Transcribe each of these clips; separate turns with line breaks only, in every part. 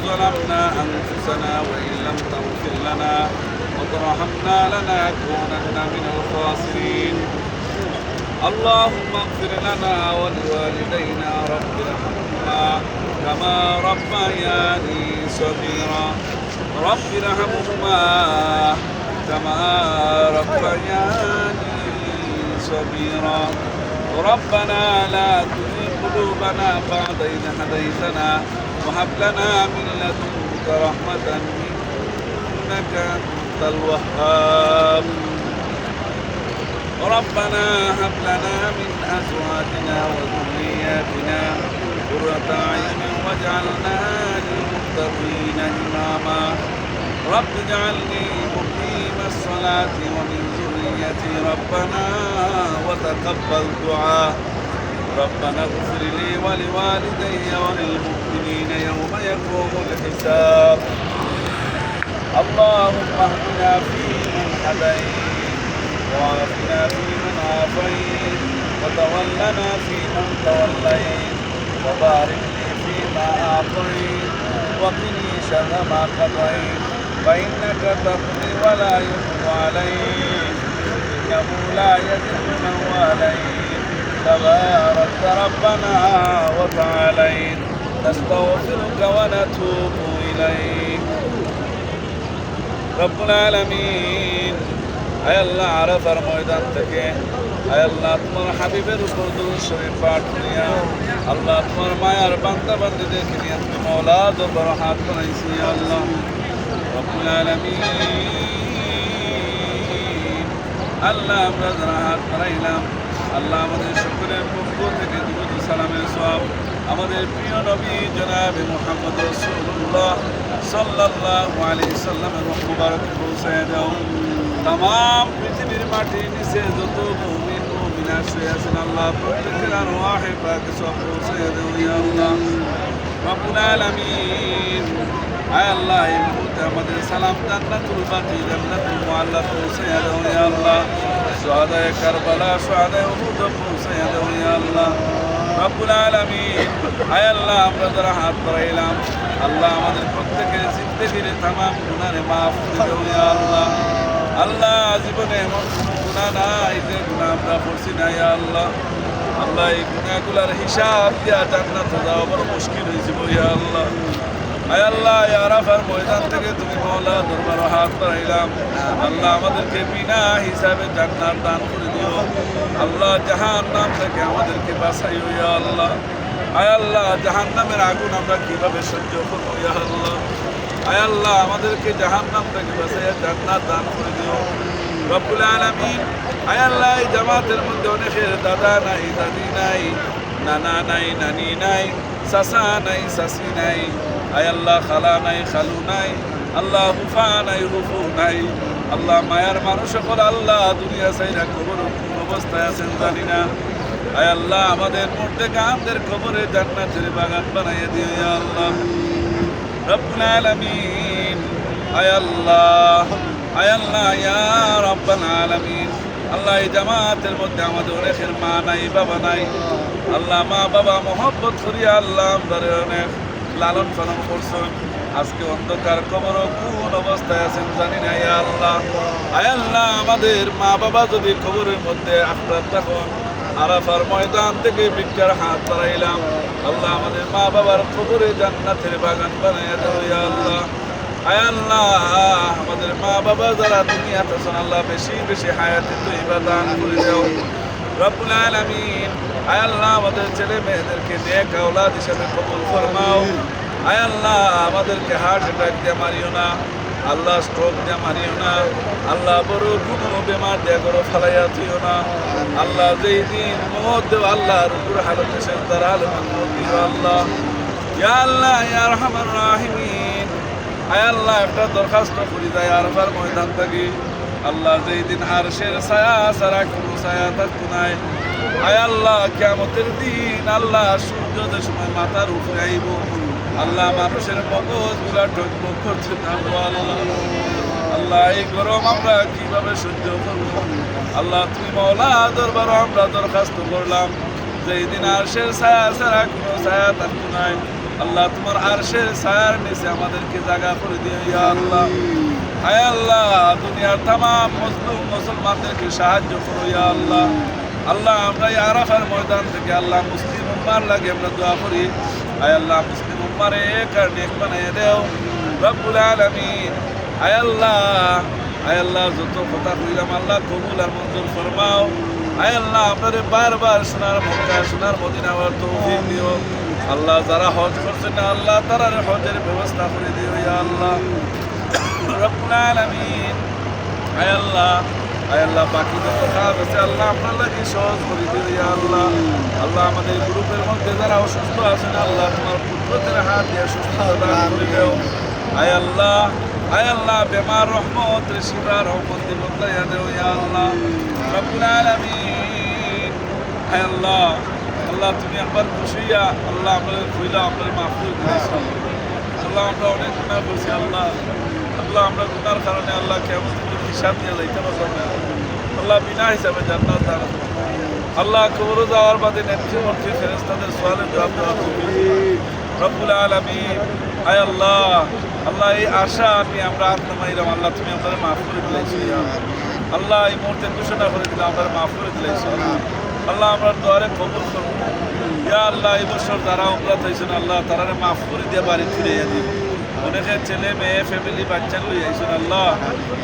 ظلمنا أنفسنا وإن لم تغفر لنا وترحمنا لنكونن من الخاسرين اللهم اغفر لنا ولوالدينا رب ارحمهما كما ربياني صغيرا رب ارحمهما كما ربياني صغيرا ربنا لا تزغ قلوبنا بعد إذ هديتنا وهب لنا من لدنك رحمة إنك أنت الوهاب ربنا هب لنا من أزواجنا وذرياتنا قرة أعين واجعلنا للمتقين إماما رب اجعلني مقيم الصلاة ومن ذريتي ربنا وتقبل دعاء ربنا اغفر لي ولوالدي وللمؤمنين يوم يقوم الحساب اللهم اهدنا فيمن هديت وعافنا فيمن عافيت وتولنا فيمن توليت وبارك لي فيما أعطيت وقني شر ما قضيت فإنك تقضي ولا يقضى عليك إنه لا يذل من واليت تبارك ربنا وتعاليت نستغفرك ونتوب إليك رب العالمين আয় আল্লাহ আরাফার ময়দান থেকে আয় আল্লাহ তোমার হাবিবের উপর দুরূদ শরীফ পাঠ করিয়া আল্লাহ তোমার মায়ার বান্দা বান্দীদেরকে নিয়ে তুমি মওলা দরবার হাত বাড়াইছি আল্লাহ রব্বুল আলামিন আল্লাহ আমরা যারা হাত বাড়াইলাম আল্লাহ আমাদের সকলের পক্ষ থেকে দুরূদ সালামের সওয়াব আমাদের প্রিয় নবী জনাবে মুহাম্মদ রাসূলুল্লাহ সাল্লাল্লাহু আলাইহি সাল্লামের মুবারক পৌঁছায় দাও तमाम পৃথিবীর মাটির নিচে যত মুমিন মুমিনা শুয়ে আছেন আল্লাহ প্রত্যেকের আরওয়াহে পাক সব পৌঁছে দাও ইয়া আল্লাহ রব্বুল আলামিন আয় আল্লাহ এই মুহূর্তে আমাদের সালাম জান্নাতুল বাকি জান্নাতুল মুআল্লা পৌঁছে দাও ইয়া আল্লাহ শুহাদায়ে কারবালা শুহাদায়ে উহুদ পৌঁছে দাও ইয়া আল্লাহ রব্বুল আলামিন আয় আল্লাহ আমরা যারা হাত বাড়াইলাম আল্লাহ আমাদের প্রত্যেকের জিন্দেগির तमाम গুনাহ মাফ করে দাও ইয়া আল্লাহ আল্লাহ জীবনে এমন কোনো গুনাহ নাই যে গুনাহ আমরা করছি না ইয়া আল্লাহ আল্লাহ এই গুনাহগুলোর হিসাব দিয়া জান্নাতে যাওয়া বড় মুশকিল হয়ে যাবে ইয়া আল্লাহ আয় আল্লাহ ইয়া আরাফার ময়দান থেকে তুমি মওলা দরবারে হাত বাড়াইলাম আল্লাহ আমাদেরকে বিনা হিসাবে জান্নাত দান করে দিও আল্লাহ জাহান্নাম থেকে আমাদেরকে বাঁচাইও ইয়া আল্লাহ আয় আল্লাহ জাহান্নামের আগুন আমরা কিভাবে সহ্য করব ইয়া আল্লাহ আয় আল্লাহ আমাদেরকে জাহান্নাম থেকে বাঁচাইয়া জান্নাত দান করে দিও রব্বুল আলামিন আয় আল্লাহ এই জামাতের মধ্যে অনেকের দাদা নাই দাদি নাই নানা নাই নানি নাই চাচা নাই চাচি নাই আয় আল্লাহ খালা নাই খালু নাই আল্লাহ হুফা নাই হুফু নাই আল্লাহ মায়ার মানুষ সকল আল্লাহ দুনিয়া চাইরা কবর কোন অবস্থায় আছেন জানি না আয় আল্লাহ আমাদের মুর্তেকামদের কবরে জান্নাতের বাগান বানাইয়া দিও ইয়া আল্লাহ রব্বুল আলামিন আয় আল্লাহ ইয়া রব্বুল আলামিন আল্লাহ এই জামাতের মধ্যে আমাদের অনেকের মা নাই বাবা নাই আল্লাহ মা বাবা মহব্বত করিয়া আল্লাহ আমাদের অনেক লালন পালন করছেন আজকে অন্ধকার কবর কোন অবস্থায় আছেন জানি না ইয়া আল্লাহ আয় আল্লাহ আমাদের মা বাবা যদি কবরের মধ্যে আক্রান্ত থাকেন আরাফার ময়দান থেকে ভিক্ষার হাত বাড়াইলাম আল্লাহ আমাদের মা বাবার কবরে জান্নাতের বাগান বানাইয়া দাও ইয়া আল্লাহ আয় আল্লাহ আমাদের মা বাবা যারা দুনিয়াতে আছেন আল্লাহ বেশি বেশি হায়াতে তৈবা দান করে দাও রব্বুল আলামিন আয় আল্লাহ আমাদের ছেলে মেয়েদেরকে নেক আওলাদ হিসেবে কবুল ফরমাও আয় আল্লাহ আমাদেরকে হার্ট অ্যাটাক দিয়ে মারিও না আল্লাহ স্ট্রোক দিয়ে মারিও না আল্লাহ বড় কোনো বেমার দিয়ে করো ফালাইয়া দিও না আল্লাহ যেই দিন মওত দেও আল্লাহর উপর হালতে সেজদার আলমান দিও আল্লাহ ইয়া আল্লাহ ইয়া রহমান রাহিমিন আয় আল্লাহ একটা দরখাস্ত করি যায় আরফার ময়দান থাকি আল্লাহ যেই দিন আরশের ছায়া ছাড়া কোনো ছায়া থাকতো নাই আয় আল্লাহ কিয়ামতের দিন আল্লাহ সূর্য যে সময় মাথার উপরে আইব আল্লাহ মানুষের মগজগুলা ঠকবক করছে থাকবো আল্লাহ আল্লাহ এই গরম আমরা কিভাবে সহ্য করবো আল্লাহ তুমি মওলা দরবার আমরা দরখাস্ত করলাম যেই দিন আরশের ছায়া ছাড়া কোনো ছায়া থাকতো নাই আল্লাহ তোমার আরশের ছায়ার নিচে আমাদেরকে জায়গা করে দিও ইয়া আল্লাহ। আয় আল্লাহ দুনিয়ার তামাম মুসলিম মুসলমানদেরকে সাহায্য করো ইয়া আল্লাহ। আল্লাহ আমরা এই আরাফার ময়দান থেকে আল্লাহ মুসলিম উম্মার লাগে আমরা দোয়া করি। আয় আল্লাহ মুসলিম উম্মারে এক আর নেক বানাইয়া দেও রব্বুল আলামিন। আয় আল্লাহ যত কথা কইলাম আল্লাহ কবুল আর মঞ্জুর ফরমাও। আয় আল্লাহ আপনারে বারবার সোনার মক্কা সোনার মদিনা হওয়ার তৌফিক দিও আল্লাহ। যারা হজ করছেন না আল্লাহ তারা হজের ব্যবস্থা করে দিও ইয়া আল্লাহ রব্বুল আলামিন। আয় আল্লাহ বাকি যত কাজ আছে আল্লাহ আপনার লাগে সহজ করে দিও ইয়া আল্লাহ। আল্লাহ আমাদের গ্রুপের মধ্যে যারা অসুস্থ আছেন আল্লাহ তোমার পুত্রদের হাত দিয়ে সুস্থতা দান করে দেও। আয় আল্লাহ বেমার রহমত শিফা রহমত দিয়ে বদলাইয়া দেও ইয়া আল্লাহ রব্বুল আলামিন। আয় আল্লাহ তুমি একবার খুশি হইয়া আল্লাহ আপনাদের খুইলা আপনার মাফ করে দিয়েছো আল্লাহ। আমরা অনেক গুনাহ করছি আল্লাহ আমরা গুনার কারণে আল্লাহ কেমন হিসাব নিয়ে যাইতে পারলাম না আল্লাহ। বিনা হিসাবে জান্নাত দান আল্লাহ। কবরে যাওয়ার বাদে নেতৃত্বমন্ত্রী ফেরেশতাদের সওয়ালের জবাব দেওয়া রব্বুল আলামিন। আয় আল্লাহ এই আশা নিয়ে আমরা আত্মমাইলাম আল্লাহ তুমি আপনাদের মাফ করে দিয়েছি আল্লাহ। এই মুহূর্তে ঘোষণা করে দিলাম আপনারা মাফ করে দিয়েছি আল্লাহ। আমরা দোয়ারে কবুল করব ইয়া আল্লাহ। এই বছর যারা উমরাত হয়েছেন আল্লাহ তারা মাফ করে দিয়ে বাড়ি ফিরিয়ে দিন। অনেকের ছেলে মেয়ে ফ্যামিলি বাচ্চা লই আইছেন আল্লাহ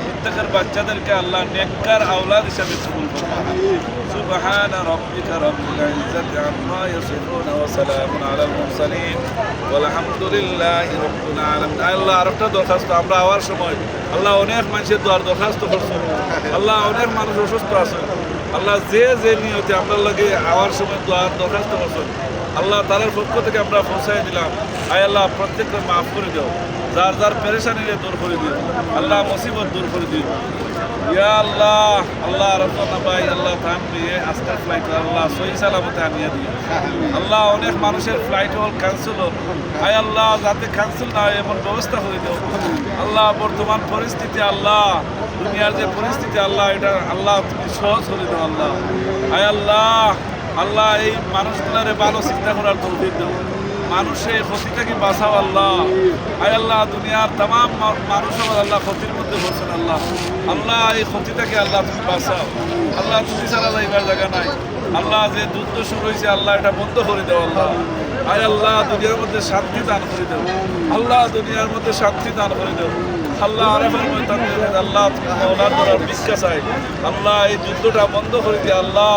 প্রত্যেকের বাচ্চাদেরকে আল্লাহ নেককার আওলাদ হিসাবে কবুল করুন। সুবহান রাব্বিকা রাব্বিল ইজ্জাতি আম্মা ইয়াসিফুন ওয়া সালামুন আলাল মুরসালিন ওয়ালহামদুলিল্লাহি রাব্বিল আলামিন। আল্লাহ আরেকটা দরখাস্ত আমরা আওয়ার সময় আল্লাহ অনেক মানুষের দোয়ার দরখাস্ত করছেন আল্লাহ। অনেক মানুষ অসুস্থ আছেন আল্লাহ। যে নিয়তে আমরা লাগে আওয়ার সময় দোয়ার দরখাস্ত করছেন আল্লাহ তাদের পক্ষ থেকে আমরা পৌঁছাই দিলাম। আয় আল্লাহ প্রত্যেককে মাফ করে দাও যার পেরেশানি দূর করে দিও আল্লাহ। মুসিবত দূর করে দিও ইয়া আল্লাহ রতন ভাই আল্লাহ থাম দিয়ে আজকের ফ্লাইট আল্লাহ সহি সালামতে আনিয়ে দিও আল্লাহ। অনেক মানুষের ফ্লাইট হল ক্যান্সেল হল আয় আল্লাহ যাতে ক্যান্সেল না হয় এমন ব্যবস্থা করে দাও আল্লাহ। বর্তমান পরিস্থিতি আল্লাহ দুনিয়ার যে পরিস্থিতি আল্লাহ এটা আল্লাহ তুমি সহজ করে দাও আল্লাহ। আয় আল্লাহ এই মানুষগুলারে ভালো চিন্তা করার তৌফিক দাও। মানুষের ক্ষতি থেকে বাঁচাও আল্লাহ। আয় আল্লাহ দুনিয়ার তামাম মানুষ আল্লাহ ক্ষতির মধ্যে বসেন আল্লাহ এই ক্ষতি থেকে আল্লাহ তুমি বাঁচাও আল্লাহ। তুমি ছাড়া যাইবার জায়গা নাই আল্লাহ। যে যুদ্ধ শুরু হয়েছে আল্লাহ এটা বন্ধ করে দেও আল্লাহ। আয় আল্লাহ দুনিয়ার মধ্যে শান্তি দান করে দেও আল্লাহ। দুনিয়ার মধ্যে শান্তি দান করে দেও আল্লাহ। আরাফার ময়দান আল্লাহ তুমি মওলার দরবার ভিক্ষা চাই আল্লাহ। এই যুদ্ধটা বন্ধ করে দিয়ে আল্লাহ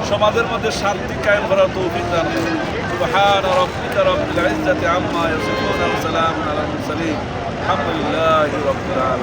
সমাজের মধ্যে শান্তি কায়েম করার তৌফিক দান করো। সুবহান রাব্বিকা রাব্বিল ইজ্জাতি আম্মা ইয়াসিফুন ওয়া সালামুন আলাল মুরসালিন আলহামদুলিল্লাহি রাব্বিল আলামিন।